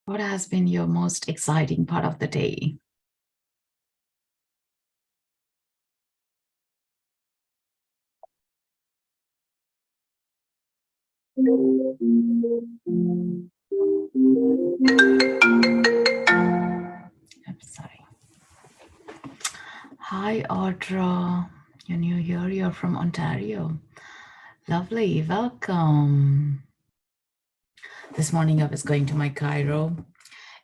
What has been your most exciting part of the day? I'm sorry. Hi, Audra. You're new here. You're from Ontario. Lovely. Welcome. This morning I was going to my Cairo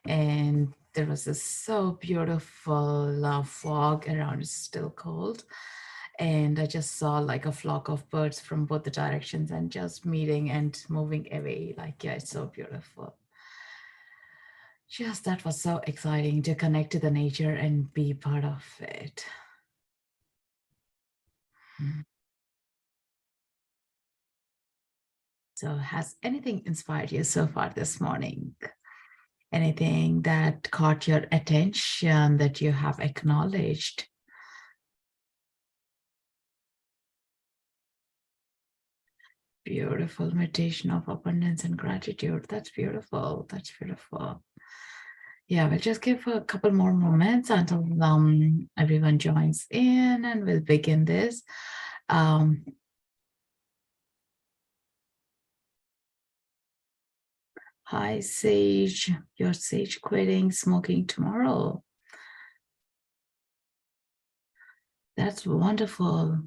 and there was this so beautiful fog around. It's still cold. And I just saw like a flock of birds from both the directions and just meeting and moving away. Like, yeah, it's so beautiful. Just that was so exciting to connect to the nature and be part of it. Mm. So, has anything inspired you so far this morning? Anything that caught your attention that you have acknowledged? Beautiful meditation of abundance and gratitude. That's beautiful. That's beautiful. Yeah, we'll just give a couple more moments until everyone joins in and we'll begin this. Um, Hi, Sage. Your Sage quitting smoking tomorrow. That's wonderful.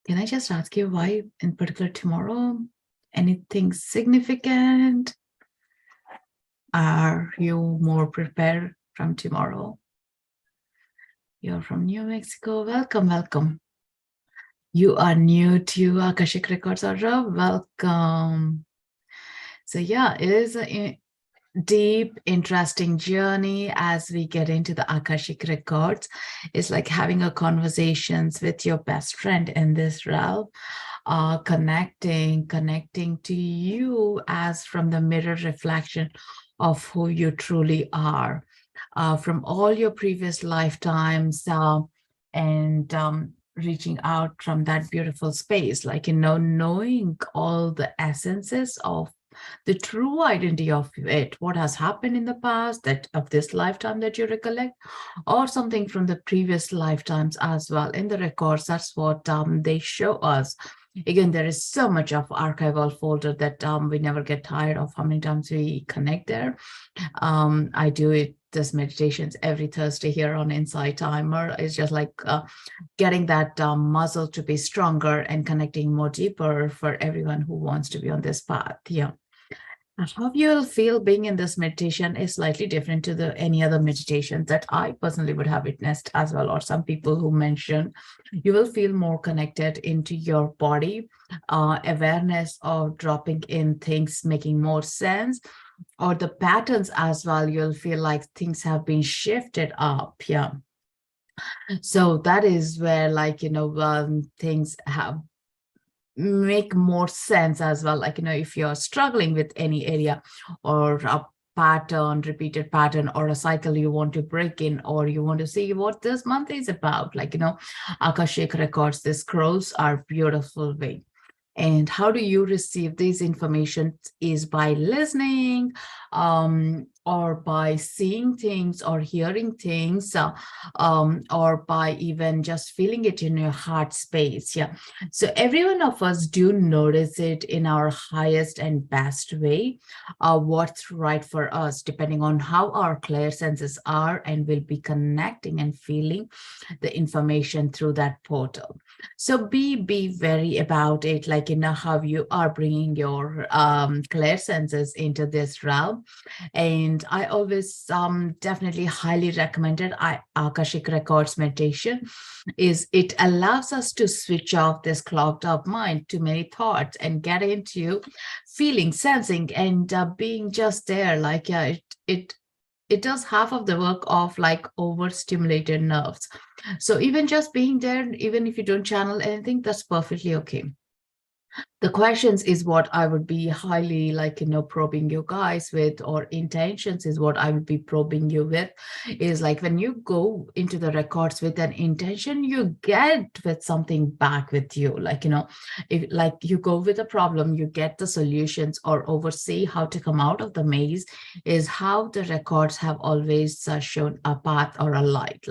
Can I just ask you why in particular tomorrow? Anything significant? Are you more prepared from tomorrow? You're from New Mexico. Welcome, welcome. You are new to Akashic Records, Audra. Welcome. So yeah, it is a deep, interesting journey as we get into the Akashic Records. It's like having a conversations with your best friend in this realm, connecting to you as from the mirror reflection of who you truly are, from all your previous lifetimes, and reaching out from that beautiful space, like knowing all the essences of the true identity of it, what has happened in the past, that of this lifetime that you recollect, or something from the previous lifetimes as well. In the records, that's what they show us. Again, there is so much of archival folder that we never get tired of how many times we connect there. I do it this meditations every Thursday here on Insight Timer. It's just like getting that muscle to be stronger and connecting more deeper for everyone who wants to be on this path. Yeah. How you'll feel being in this meditation is slightly different to the any other meditation that I personally would have witnessed as well, or some people who mention you will feel more connected into your body, awareness of dropping in things making more sense, or the patterns as well. You'll feel like things have been shifted up. Yeah. So that is where, like, things have make more sense as well. Like, if you're struggling with any area or a pattern, repeated pattern, or a cycle you want to break in, or you want to see what this month is about, like, Akashic Records, the scrolls are beautiful way. And how do you receive these information is by listening, or by seeing things or hearing things, or by even just feeling it in your heart space. Yeah. So every one of us do notice it in our highest and best way, what's right for us, depending on how our clear senses are, and will be connecting and feeling the information through that portal. So be very about it, like how you are bringing your clear senses into this realm. And I always definitely highly recommended Akashic Records meditation. Is it allows us to switch off this clogged up mind to many thoughts and get into feeling, sensing, and being just there. Like, yeah, it does half of the work of like overstimulated nerves. So even just being there, even if you don't channel anything, that's perfectly okay. The questions is what I would be highly probing you guys with, or intentions is what I would be probing you with, is like when you go into the records with an intention, you get with something back with you. If like you go with a problem, you get the solutions or oversee how to come out of the maze, is how the records have always shown a path or a light,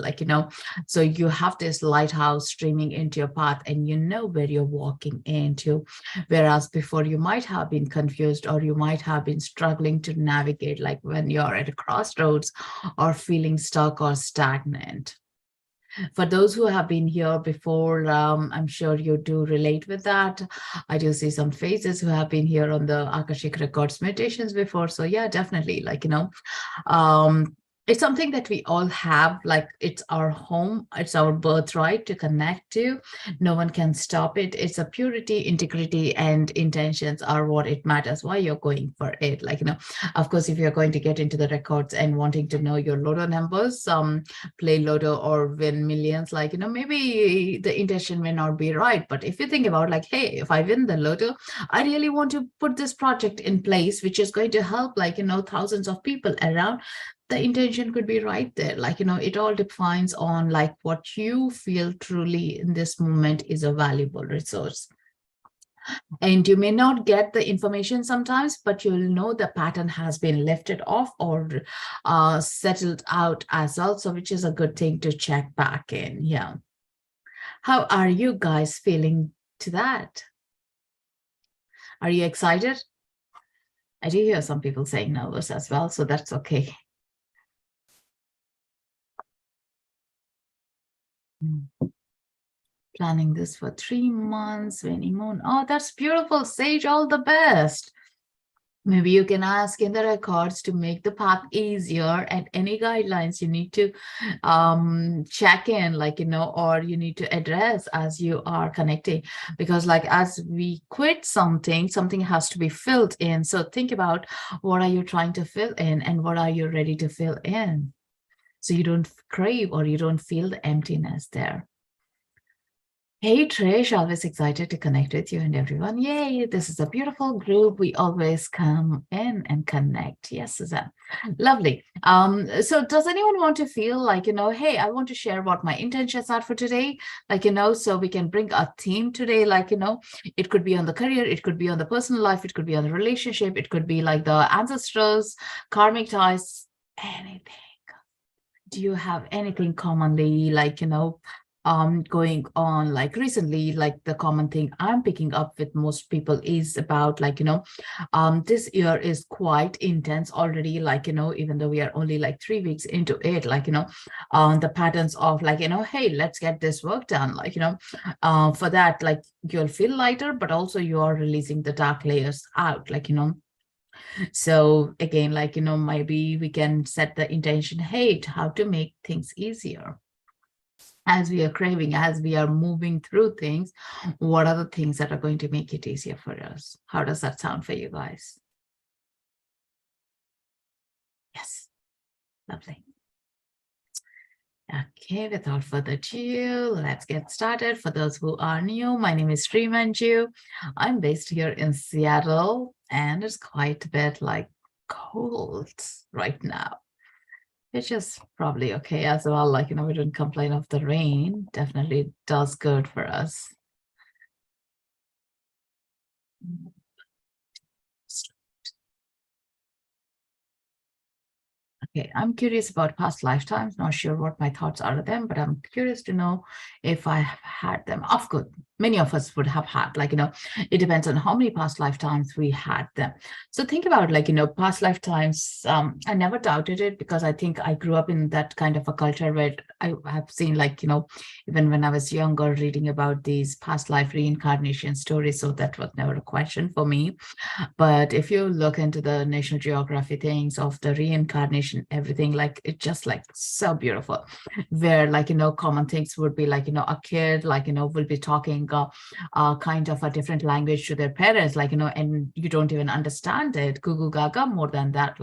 so you have this lighthouse streaming into your path and you know where you're walking into. Whereas before you might have been confused, or you might have been struggling to navigate, like when you're at a crossroads or feeling stuck or stagnant. For those who have been here before, I'm sure you do relate with that. I do see some faces who have been here on the Akashic Records meditations before. So yeah, definitely, it's something that we all have, like it's our home, it's our birthright to connect to. No one can stop it. It's a purity, integrity, and intentions are what it matters, why you're going for it. Of course, if you're going to get into the records and wanting to know your Lotto numbers, play Lotto or win millions, maybe the intention may not be right. But if you think about hey, if I win the Lotto, I really want to put this project in place, which is going to help thousands of people around. The intention could be right there. It all depends on what you feel truly in this moment is a valuable resource. And you may not get the information sometimes, but you'll know the pattern has been lifted off or settled out as well. So which is a good thing to check back in. Yeah. How are you guys feeling to that? Are you excited? I do hear some people saying nervous as well, so that's okay. Planning this for 3 months, Winnie Moon. Oh, that's beautiful. Sage, all the best. Maybe you can ask in the records to make the path easier, and any guidelines you need to check in, or you need to address as you are connecting. Because as we quit something, something has to be filled in. So think about, what are you trying to fill in and what are you ready to fill in? So you don't crave or you don't feel the emptiness there. Hey Trish, always excited to connect with you and everyone. Yay, this is a beautiful group. We always come in and connect. Yes, Suzanne. Lovely. So does anyone want to feel hey, I want to share what my intentions are for today, so we can bring a theme today, it could be on the career, it could be on the personal life, it could be on the relationship, it could be the ancestors, karmic ties, anything. Do you have anything commonly going on recently? The common thing I'm picking up with most people is about this year is quite intense already, even though we are only 3 weeks into it, the patterns of hey, let's get this work done, for that you'll feel lighter, but also you are releasing the dark layers out, so again, maybe we can set the intention, hey, how to make things easier. As we are craving, as we are moving through things, what are the things that are going to make it easier for us? How does that sound for you guys? Yes, lovely. Okay, without further ado, let's get started. For those who are new, my name is Sri Manju. I'm based here in Seattle, and it's quite a bit cold right now, which is probably okay as well. We don't complain of the rain. Definitely does good for us. Okay, I'm curious about past lifetimes. Not sure what my thoughts are of them, but I'm curious to know if I have had them. Of course, many of us would have had, it depends on how many past lifetimes we had them. So think about, past lifetimes. I never doubted it because I think I grew up in that kind of a culture where I have seen, even when I was younger, reading about these past life reincarnation stories. So that was never a question for me. But if you look into the National Geography things of the reincarnation, everything, it's just so beautiful, where common things would be a kid will be talking kind of a different language to their parents, and you don't even understand it, goo goo gaga, more than that,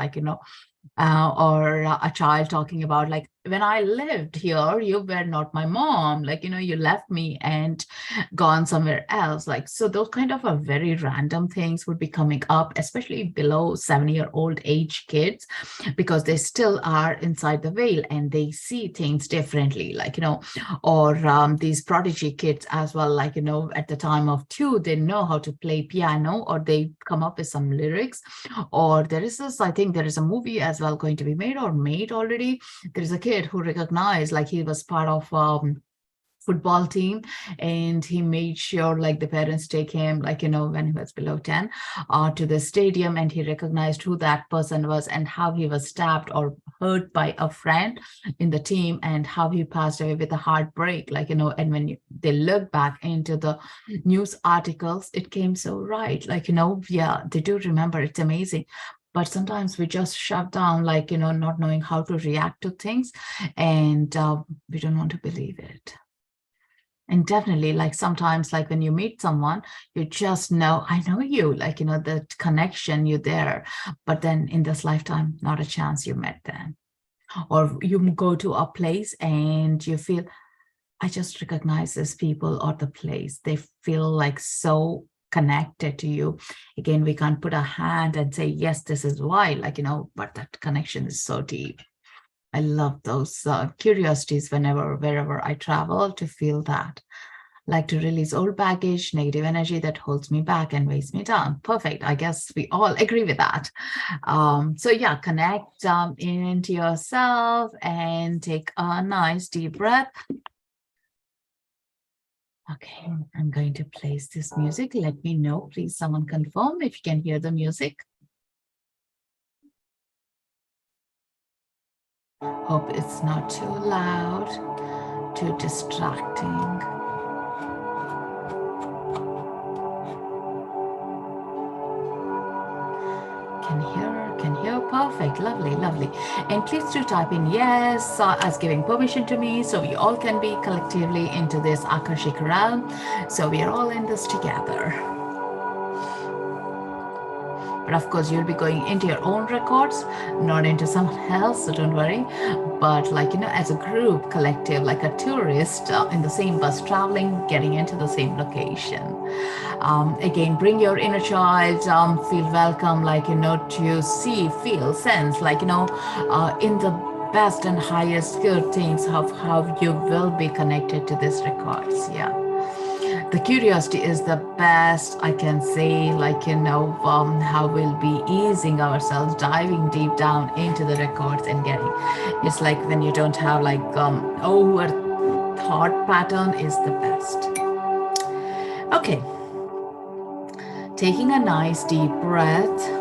or a child talking about when I lived here, you were not my mom. Like, you left me and gone somewhere else. Like, so those kind of a very random things would be coming up, especially below 7-year-old age kids, because they still are inside the veil and they see things differently. Like, or these prodigy kids as well. Like, at the time of 2, they know how to play piano, or they come up with some lyrics. Or there is this, I think there is a movie as well going to be made or made already. There's a kid who recognized, like, he was part of football team, and he made sure, like, the parents take him, like, when he was below 10, to the stadium, and he recognized who that person was and how he was stabbed or hurt by a friend in the team, and how he passed away with a heartbreak, like, and when they look back into the news articles, it came so right, like, yeah, they do remember. It's amazing. But sometimes we just shut down, like, not knowing how to react to things, and we don't want to believe it. And definitely, like, sometimes, like, when you meet someone, you just know, I know you, like, the connection, you there. But then in this lifetime, not a chance you met them. Or you go to a place and you feel, I just recognize these people or the place. They feel like so connected to you. Again, we can't put a hand and say, yes, this is why, like, but that connection is so deep. I love those curiosities wherever I travel, to feel that. Like to release old baggage, negative energy that holds me back and weighs me down. Perfect. I guess we all agree with that. So yeah, connect into yourself and take a nice deep breath. Okay, I'm going to place this music. Let me know, please, someone confirm if you can hear the music. Hope it's not too loud, too distracting. Can hear, perfect, lovely, lovely. And please do type in yes as giving permission to me, so we all can be collectively into this Akashic realm. So we are all in this together. But of course, you'll be going into your own records, not into someone else, so don't worry. But like, as a group, collective, like a tourist in the same bus traveling, getting into the same location. Again, bring your inner child, feel welcome, like, to see, feel, sense, like, in the best and highest good things of how you will be connected to these records. Yeah. The curiosity is the best, I can say, like, how we'll be easing ourselves, diving deep down into the records and getting, it's like when you don't have like over thought pattern is the best. Okay, taking a nice deep breath.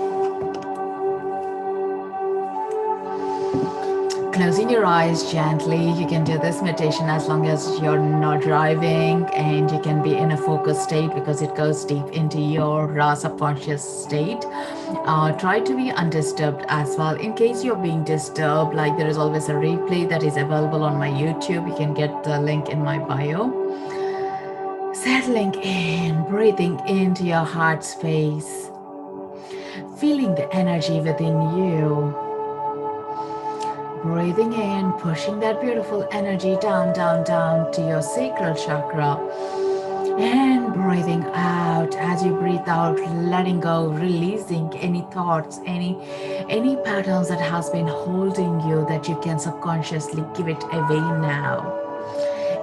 Closing your eyes gently. You can do this meditation as long as you're not driving, and you can be in a focused state because it goes deep into your subconscious state. Try to be undisturbed as well. In case you're being disturbed, like, there is always a replay that is available on my YouTube. You can get the link in my bio. Settling in, breathing into your heart space, feeling the energy within you. Breathing in, pushing that beautiful energy down, down, down to your sacral chakra. And breathing out. As you breathe out, letting go, releasing any thoughts, any patterns that has been holding you, that you can subconsciously give it away now.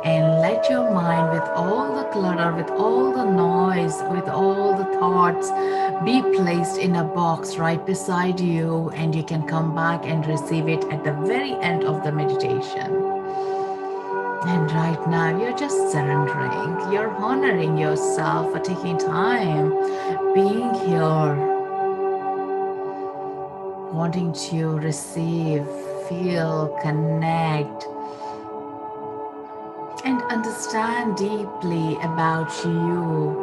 And let your mind, with all the clutter, with all the noise, with all the thoughts, be placed in a box right beside you, and you can come back and receive it at the very end of the meditation. And right now, you're just surrendering. You're honoring yourself for taking time, being here, wanting to receive, feel, connect, and understand deeply about you,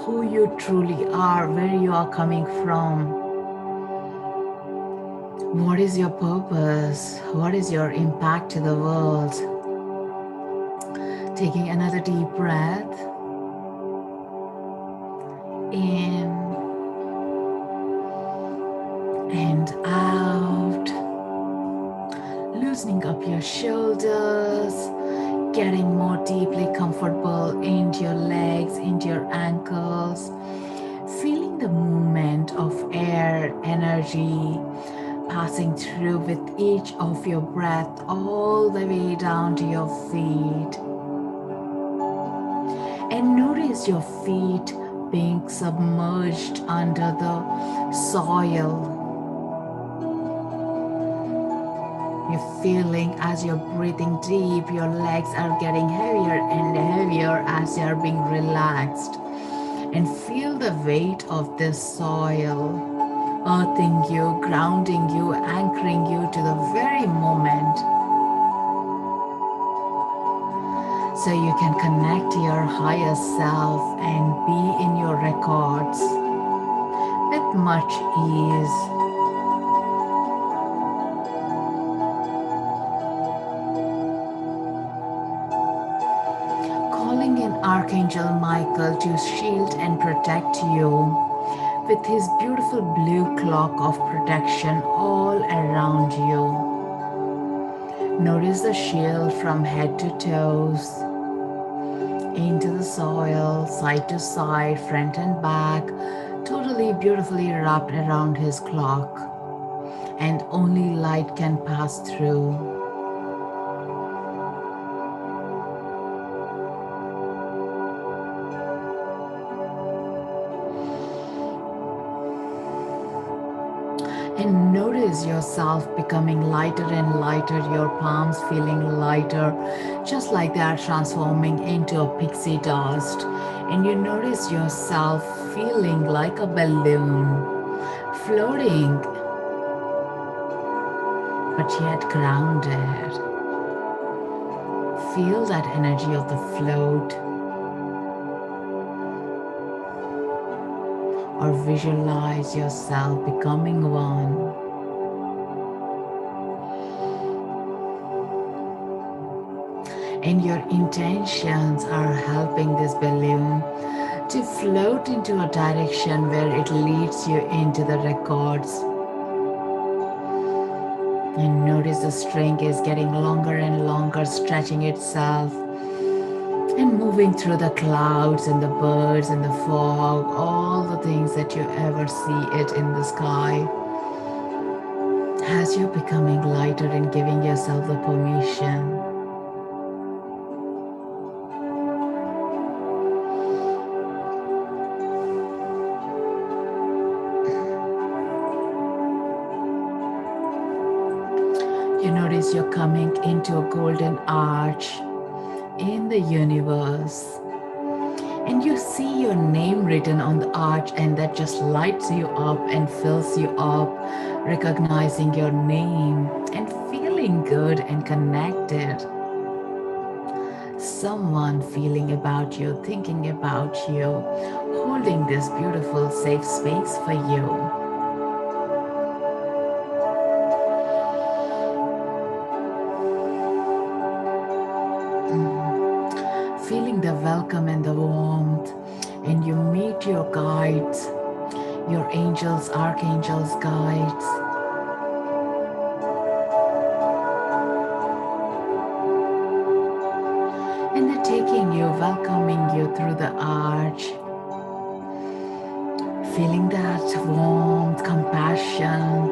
who you truly are, where you are coming from. What is your purpose? What is your impact to the world? Taking another deep breath in and out. loosening up your shoulders, getting more deeply comfortable into your legs, into your ankles, feeling the movement of air, energy passing through with each of your breath all the way down to your feet. And notice your feet being submerged under the soil. You're feeling as you're breathing deep, your legs are getting heavier and heavier as you're being relaxed. And feel the weight of this soil, earthing you, grounding you, anchoring you to the very moment. So you can connect to your higher self and be in your records with much ease. Calling in Archangel Michael to shield and protect you with his beautiful blue cloak of protection all around you. Notice the shield from head to toes, into the soil, side to side, front and back, totally beautifully wrapped around his cloak, and only light can pass through. And notice yourself becoming lighter and lighter, your palms feeling lighter, just like they are transforming into a pixie dust. And you notice yourself feeling like a balloon, floating, but yet grounded. Feel that energy of the float, or visualize yourself becoming one. And your intentions are helping this balloon to float into a direction where it leads you into the records. And notice the string is getting longer and longer, stretching itself and moving through the clouds and the birds and the fog, all the things that you ever see it in the sky. As you're becoming lighter and giving yourself the permission. You notice you're coming into a golden arch in the universe. And you see your name written on the arch, and that just lights you up and fills you up, recognizing your name and feeling good and connected. Someone feeling about you, thinking about you, holding this beautiful safe space for you. Feeling the welcome and the warmth, and you meet your guides, your angels, archangels, guides. And they're taking you, welcoming you through the arch, feeling that warmth, compassion,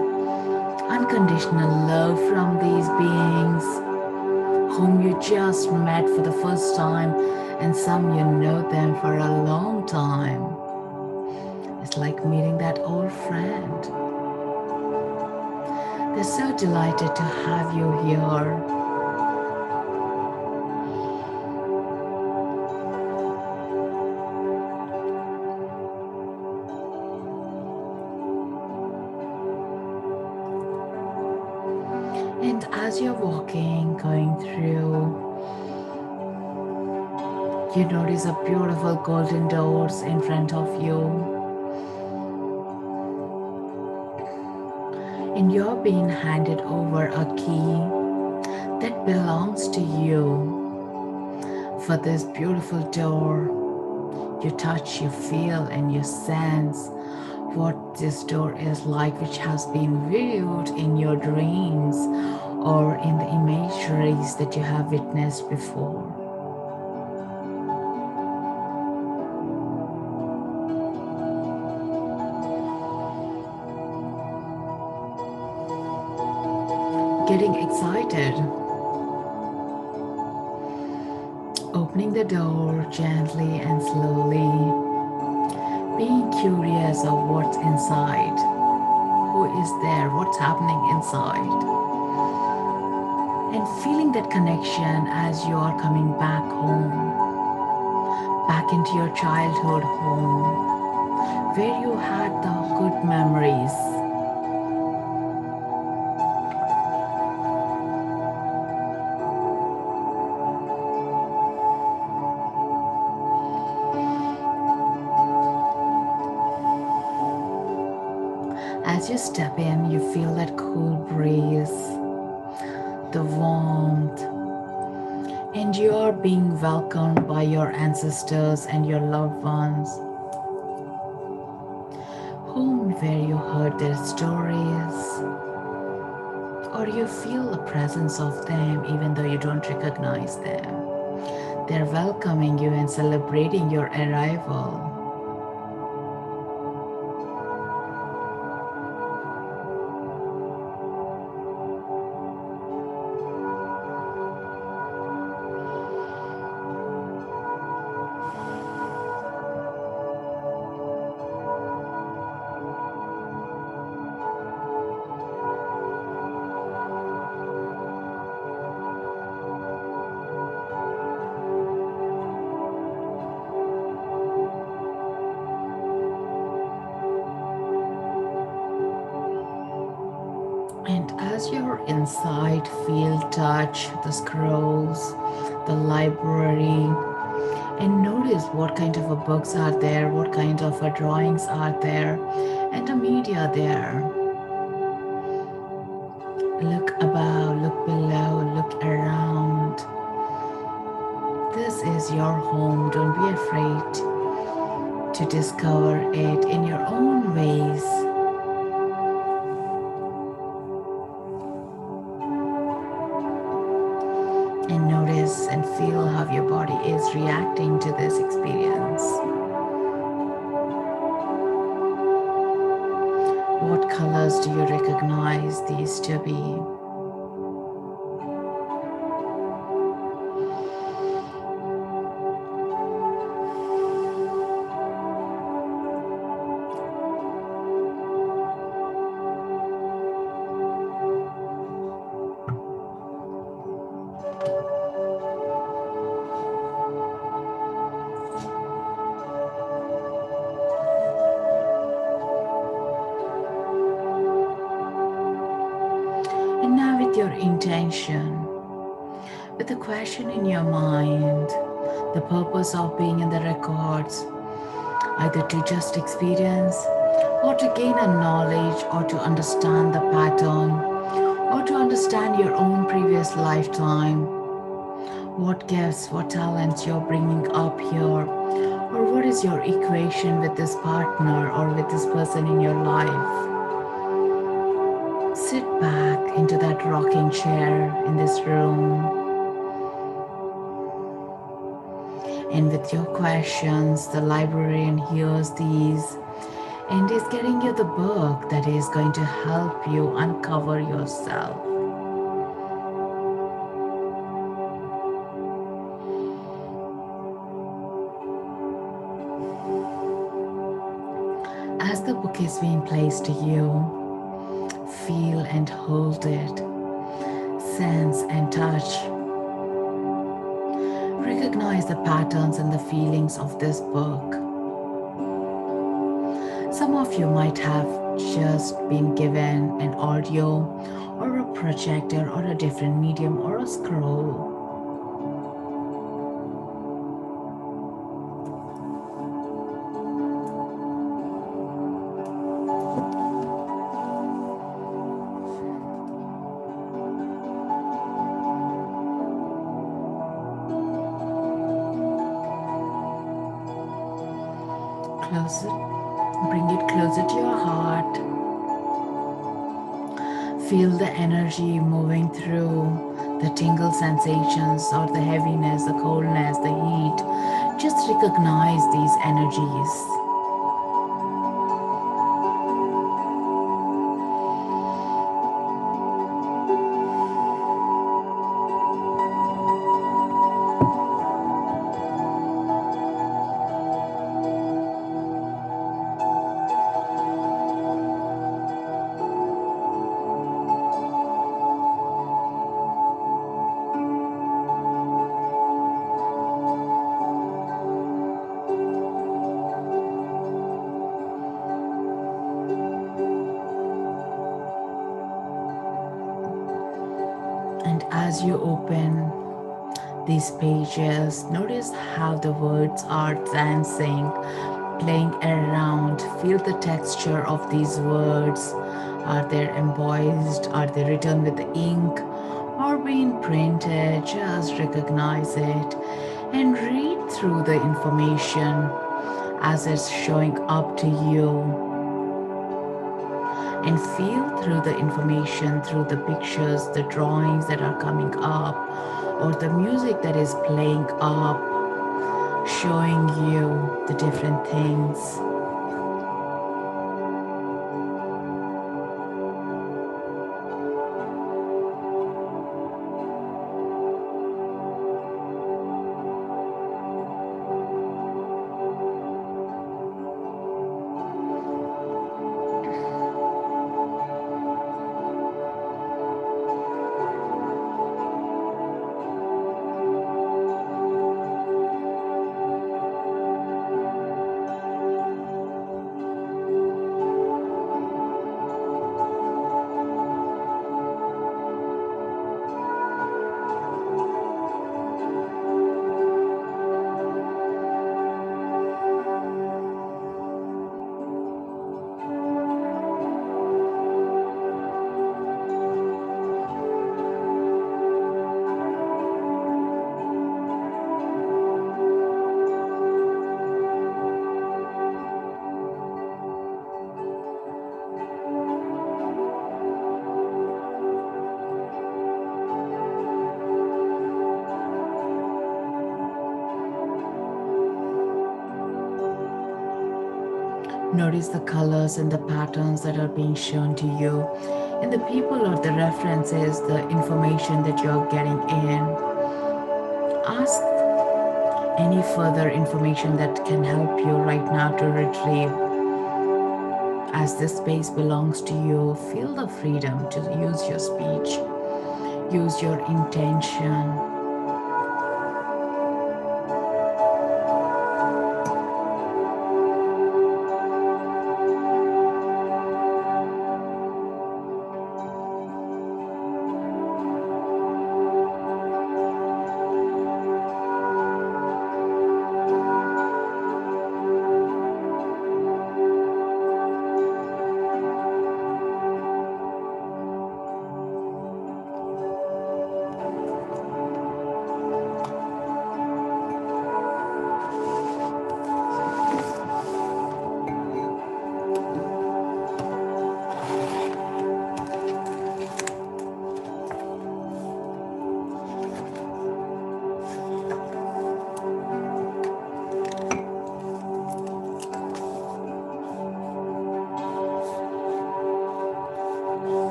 unconditional love from these beings whom you just met for the first time, and some you know them for a long time. It's like meeting that old friend. They're so delighted to have you here. And as you're walking, going through, you notice a beautiful golden doors in front of you. And you're being handed over a key that belongs to you for this beautiful door. You touch, you feel, and you sense what this door is like, which has been viewed in your dreams or in the imageries that you have witnessed before. Getting excited, opening the door gently and slowly, being curious of what's inside, who is there, what's happening inside, and feeling that connection as you are coming back home, back into your childhood home, where you had the good memories. As you step in, you feel that cool breeze, the warmth, and you are being welcomed by your ancestors and your loved ones, home where you heard their stories, or you feel the presence of them even though you don't recognize them. They're welcoming you and celebrating your arrival. And as you're inside, feel, touch the scrolls, the library, and notice what kind of a books are there, what kind of a drawings are there, and the media there. Look above, look below, look around. This is your home. Don't be afraid to discover it in your own ways. And notice and feel how your body is reacting to this experience. What colors do you recognize these to be? And now, with your intention, with the question in your mind, the purpose of being in the records, either to just experience, or to gain a knowledge, or to understand the pattern, or to understand your own previous lifetime, what gifts, what talents you're bringing up here, or what is your equation with this partner or with this person in your life. Sit back into that rocking chair in this room, and with your questions, the librarian hears these and is getting you the book that is going to help you uncover yourself. As the book is being placed to you, feel and hold it, sense and touch. Recognize the patterns and the feelings of this book. Some of you might have just been given an audio or a projector or a different medium or a scroll. Close it, bring it closer to your heart. Feel the energy moving through the tingle sensations or the heaviness, the coldness, the heat. Just recognize these energies. And as you open these pages, notice how the words are dancing, playing around. Feel the texture of these words. Are they embossed? Are they written with ink or being printed? Just recognize it and read through the information as it's showing up to you, and feel through the information, through the pictures, the drawings that are coming up, or the music that is playing up, showing you the different things. Notice the colors and the patterns that are being shown to you, and the people or the references, the information that you're getting in. Ask any further information that can help you right now to retrieve. As this space belongs to you, feel the freedom to use your speech, use your intention.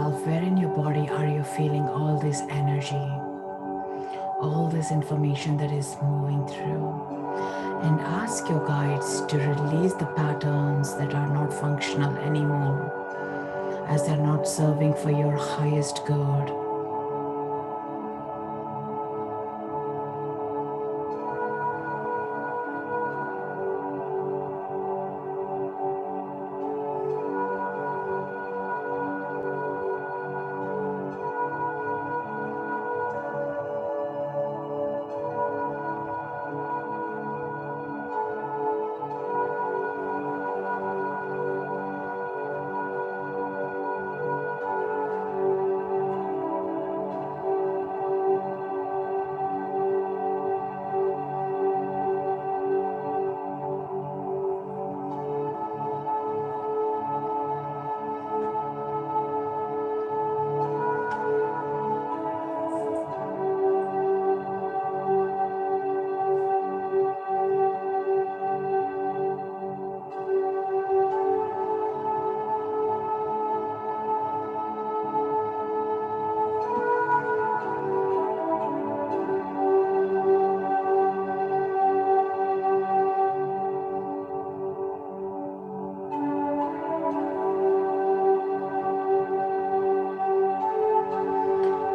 yourself, where in your body are you feeling all this energy, all this information that is moving through? And ask your guides to release the patterns that are not functional anymore, as they're not serving for your highest good.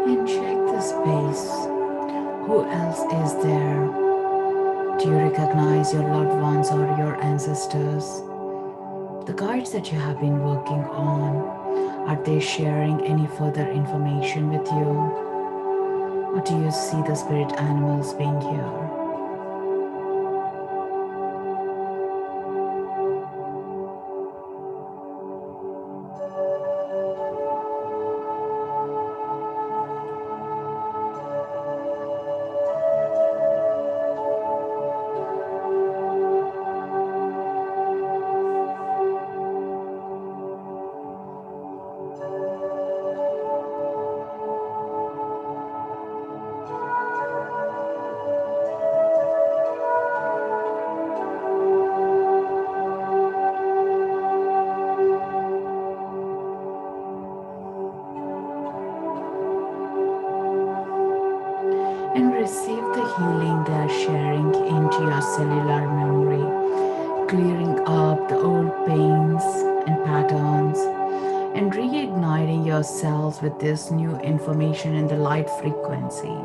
And check the space. Who else is there? Do you recognize your loved ones or your ancestors? The guides that you have been working on, are they sharing any further information with you? Or do you see the spirit animals being here? And receive the healing they are sharing into your cellular memory, clearing up the old pains and patterns, and reigniting your cells with this new information in the light frequency.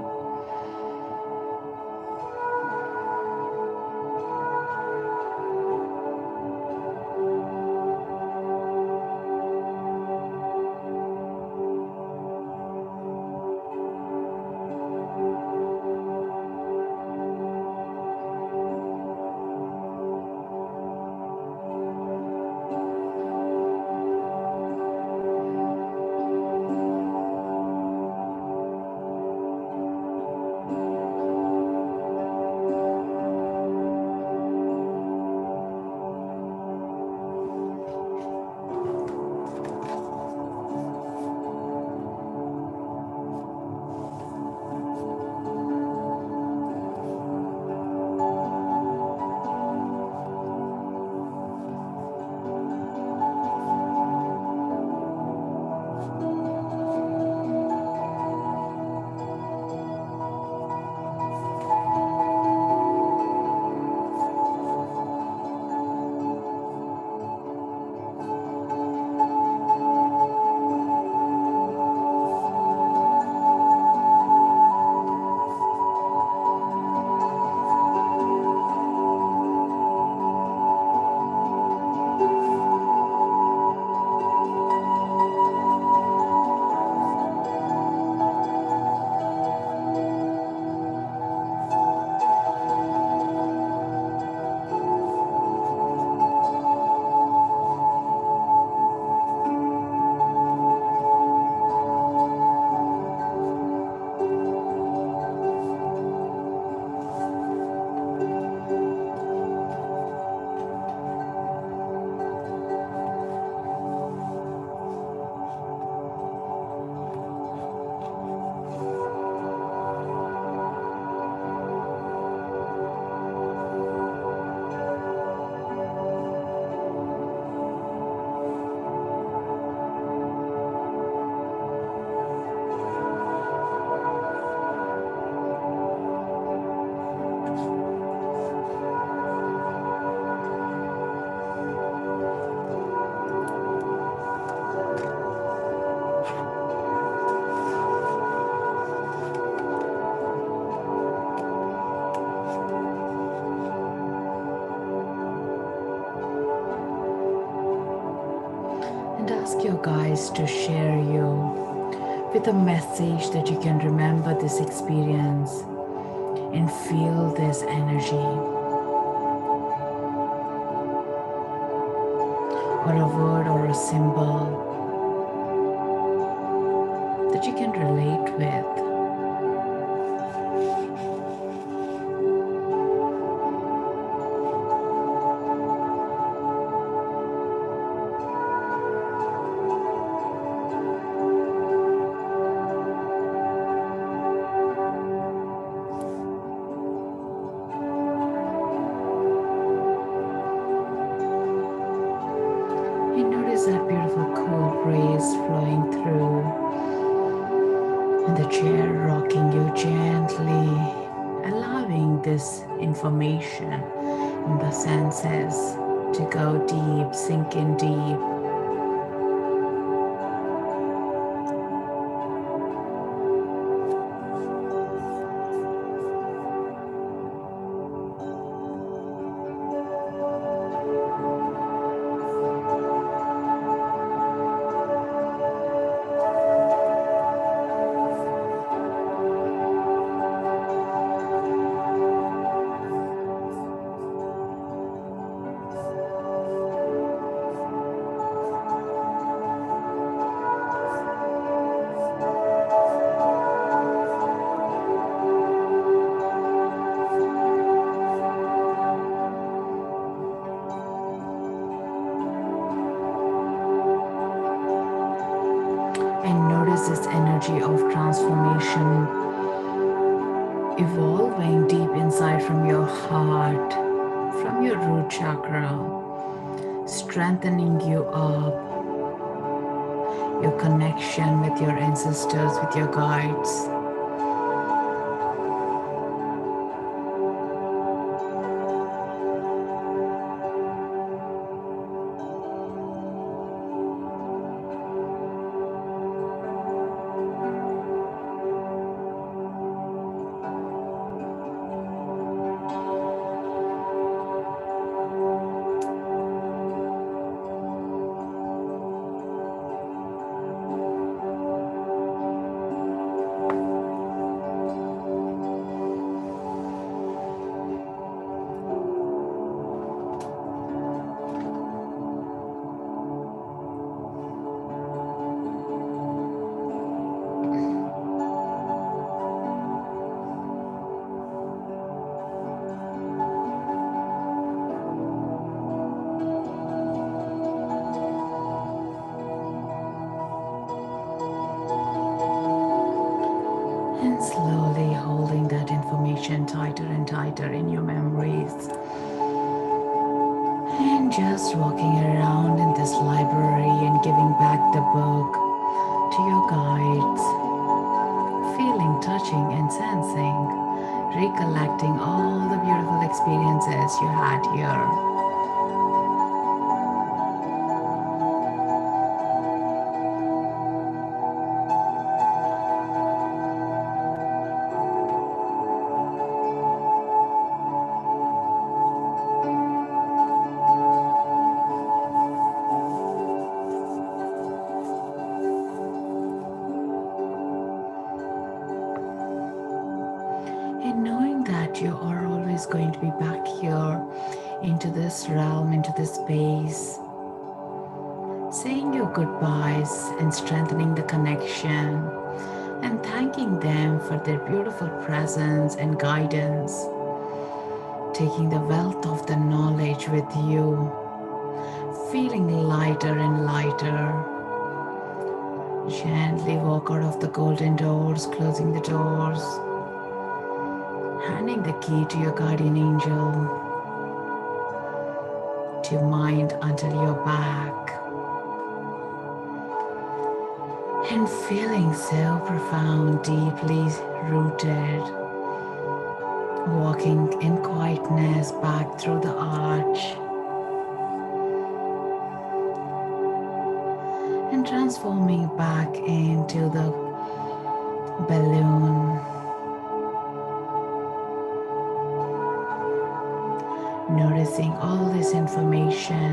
space to share you with a message that you can remember this experience and feel this energy, or a word or a symbol that you can relate with. And notice that beautiful cool breeze flowing through, and the chair rocking you gently, allowing this information and the senses to go deep, sink in deep. And notice this energy of transformation evolving deep inside from your heart, from your root chakra, strengthening you up, your connection with your ancestors, with your guides. And slowly holding that information tighter and tighter in your memories. And just walking around in this library and giving back the book to your guides. Feeling, touching, and sensing. Recollecting all the beautiful experiences you had here. And knowing that you are always going to be back here into this realm, into this space, saying your goodbyes and strengthening the connection and thanking them for their beautiful presence and guidance, taking the wealth of the knowledge with you, feeling lighter and lighter. Gently walk out of the golden doors, closing the doors, handing the key to your guardian angel to mind until you're back. And feeling so profound, deeply rooted, walking in quietness back through the arch and transforming back into the balloon. Noticing all this information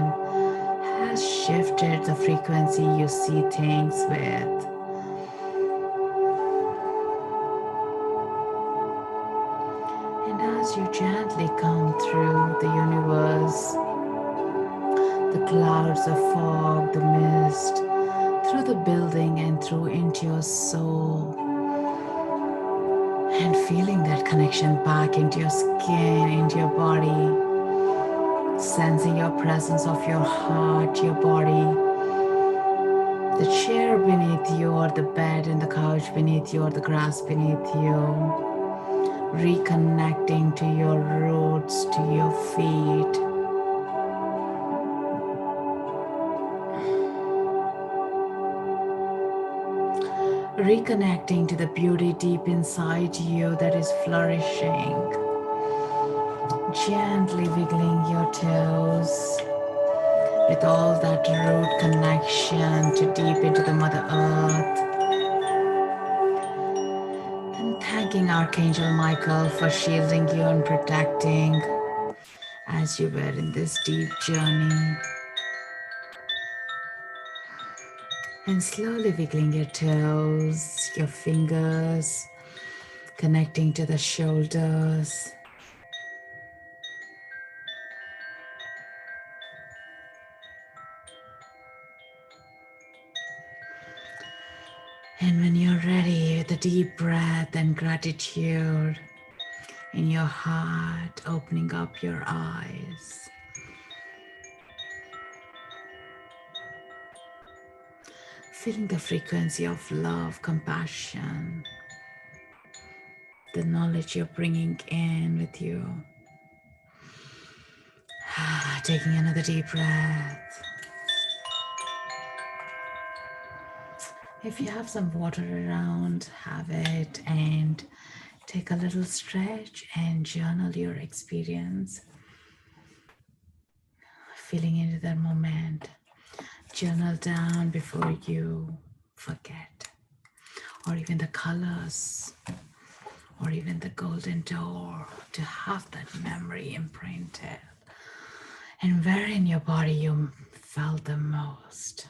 has has shifted the frequency you see things with. And as you gently come through the universe, the clouds, the fog, the mist, through the building and through into your soul, and feeling that connection back into your skin, into your body, sensing your presence of your heart, your body, the chair beneath you or the bed and the couch beneath you or the grass beneath you, reconnecting to your roots, to your feet. Reconnecting to the beauty deep inside you that is flourishing. Gently wiggling your toes with all that root connection to deep into the Mother Earth. And thanking Archangel Michael for shielding you and protecting as you were in this deep journey. And slowly wiggling your toes, your fingers, connecting to the shoulders. And when you're ready, with a deep breath and gratitude in your heart, opening up your eyes. Feeling the frequency of love, compassion, the knowledge you're bringing in with you. Taking another deep breath. If you have some water around, have it and take a little stretch and journal your experience. Feeling into that moment. Journal down before you forget, or even the colors, or even the golden door, to have that memory imprinted and where in your body you felt the most.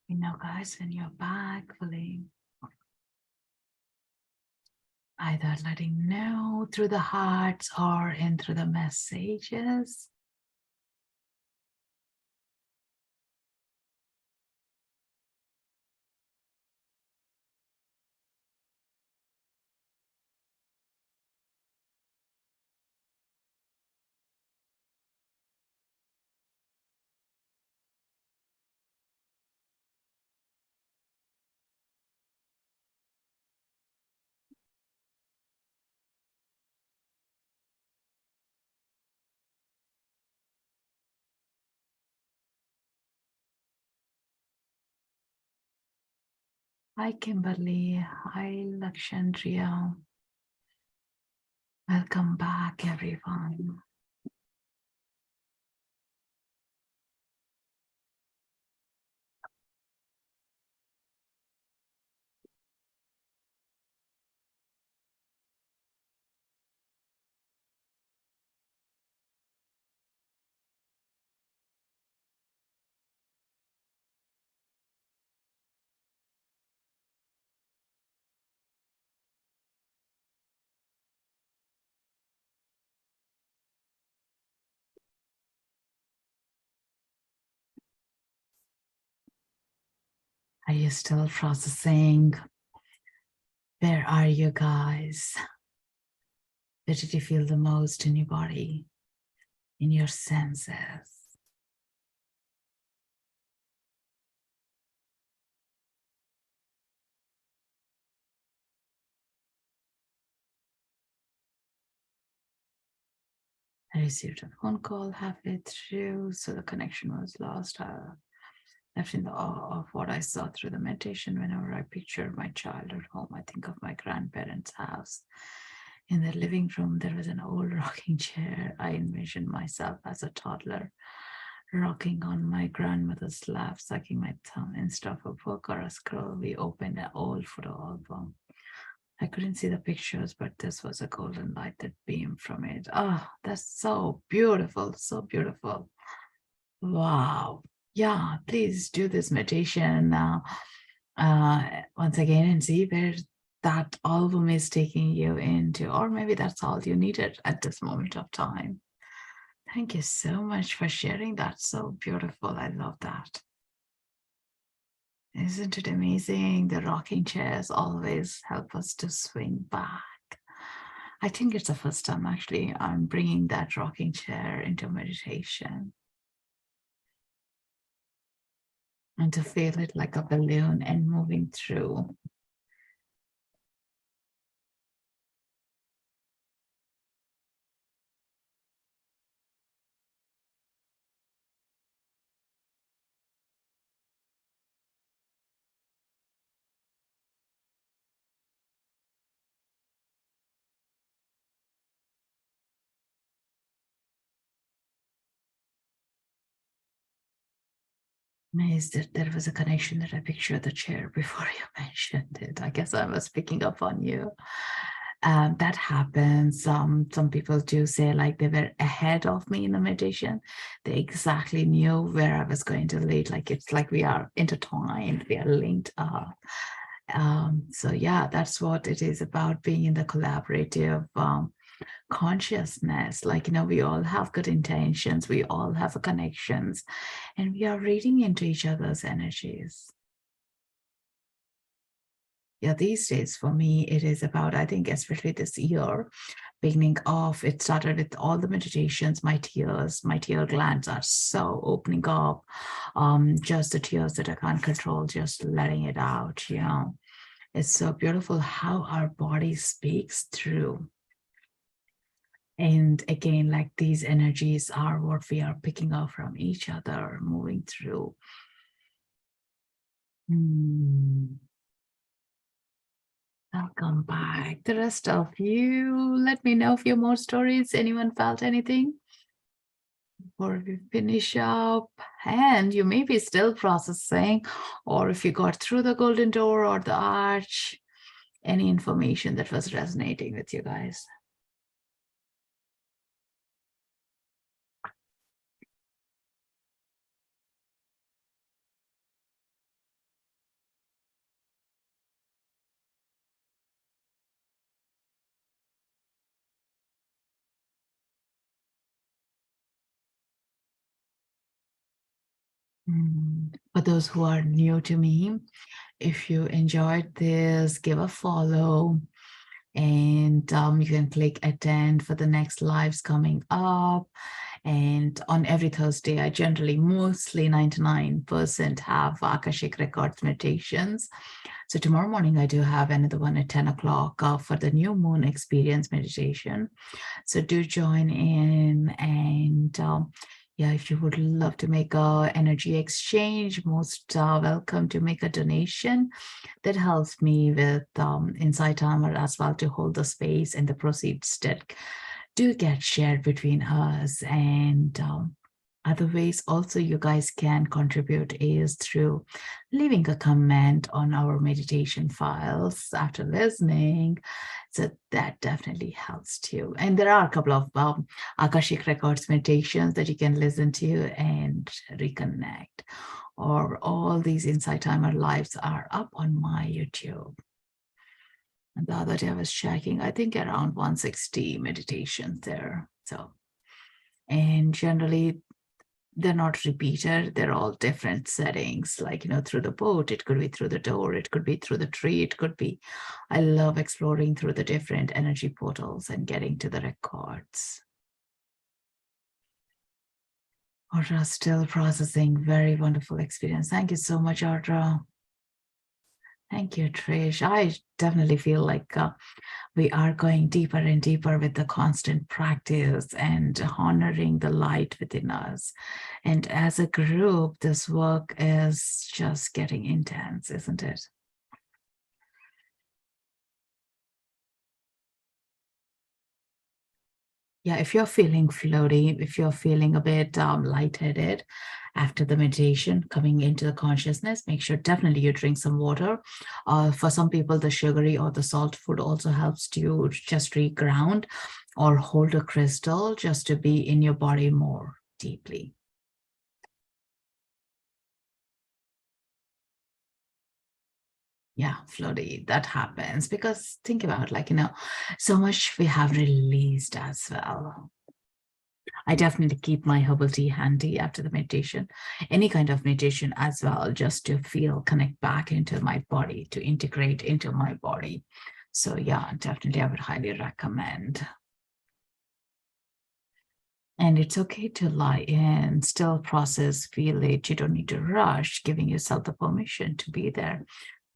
You know, guys, when you're back, feeling either letting know through the hearts or in through the messages. Hi, Kimberly. Hi, Lakshandria. Welcome back, everyone. Are you still processing? Where are you guys? Where did you feel the most in your body? in your senses. I received a phone call halfway through, so the connection was lost. Left in the awe of what I saw through the meditation. Whenever I picture my childhood home, I think of my grandparents' house. In the living room, there was an old rocking chair. I envisioned myself as a toddler, rocking on my grandmother's lap, sucking my thumb. Instead of a book or a scroll, we opened an old photo album. I couldn't see the pictures, but this was a golden light that beamed from it. Oh, that's so beautiful, so beautiful. Wow. Yeah, please do this meditation once again and see where that album is taking you into, or maybe that's all you needed at this moment of time. Thank you so much for sharing that. So beautiful. I love that. Isn't it amazing? The rocking chairs always help us to swing back. I think it's the first time actually I'm bringing that rocking chair into meditation. And to feel it like a balloon and moving through. Amazed that there was a connection that I pictured the chair before you mentioned it. I guess I was picking up on you. That happens. Some people do say like they were ahead of me in the meditation. They exactly knew where I was going to lead. Like it's like we are intertwined, we are linked up. So yeah, that's what it is about being in the collaborative consciousness. Like, we all have good intentions, we all have connections, and we are reading into each other's energies. Yeah, these days for me, it is about, I think, especially this year, beginning off, it started with all the meditations, my tear glands are so opening up. Just the tears that I can't control, just letting it out. It's so beautiful how our body speaks through. And again, like these energies are what we are picking up from each other, moving through. Welcome back. The rest of you, let me know a few more stories. Anyone felt anything before we finish up? And you may be still processing, or if you got through the golden door or the arch, any information that was resonating with you guys. For those who are new to me, if you enjoyed this, give a follow, and you can click attend for the next lives coming up. And on every Thursday, I generally, mostly 99% have Akashic Records meditations. So tomorrow morning, I do have another one at 10 o'clock for the new moon experience meditation. So do join in. And yeah, if you would love to make a energy exchange, most welcome to make a donation. That helps me with Insight Timer as well to hold the space, and the proceeds that do get shared between us. And other ways also you guys can contribute is through leaving a comment on our meditation files after listening. So that definitely helps too. And there are a couple of Akashic Records meditations that you can listen to and reconnect. Or all these Insight Timer lives are up on my YouTube. And the other day I was checking, I think around 160 meditations there. So, and generally they're not repeated. They're all different settings, like, through the boat, it could be through the door, it could be through the tree, it could be, I love exploring through the different energy portals and getting to the records. Audra still processing. Very wonderful experience. Thank you so much, Audra. Thank you, Trish. I definitely feel like we are going deeper and deeper with the constant practice and honoring the light within us. And as a group, this work is just getting intense, isn't it? Yeah, if you're feeling floaty, if you're feeling a bit lightheaded after the meditation, coming into the consciousness, make sure definitely you drink some water. For some people, the sugary or the salt food also helps you just reground, or hold a crystal just to be in your body more deeply. Yeah, floaty, that happens because think about, like, so much we have released as well. I definitely keep my herbal tea handy after the meditation, any kind of meditation as well, just to feel, connect back into my body, to integrate into my body. So yeah, definitely I would highly recommend. And it's okay to lie in, still process, feel it. You don't need to rush, giving yourself the permission to be there,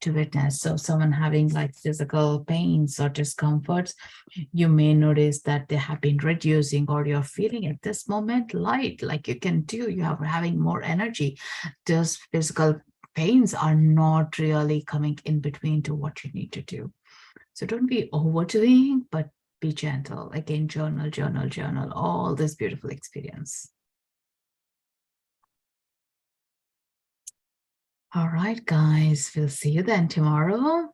to witness. So someone having like physical pains or discomforts, you may notice that they have been reducing, or you're feeling at this moment light, like you can do, you are having more energy. Those physical pains are not really coming in between to what you need to do. So don't be overdoing, but be gentle. Again, journal, journal, journal, all this beautiful experience. All right, guys, we'll see you then tomorrow.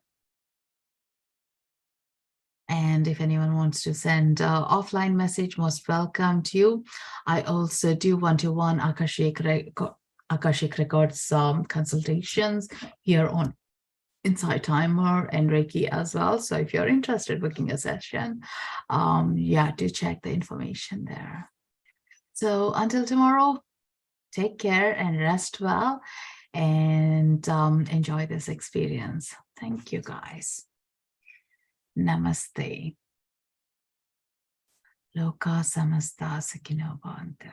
And if anyone wants to send an offline message, most welcome to you. I also do one-to-one Akashic Records consultations here on Inside Timer and Reiki as well. So if you're interested in booking a session, yeah, do check the information there. So until tomorrow, take care and rest well, and enjoy this experience. Thank you, guys. Namaste. Loka samasta sukhino bhavantu.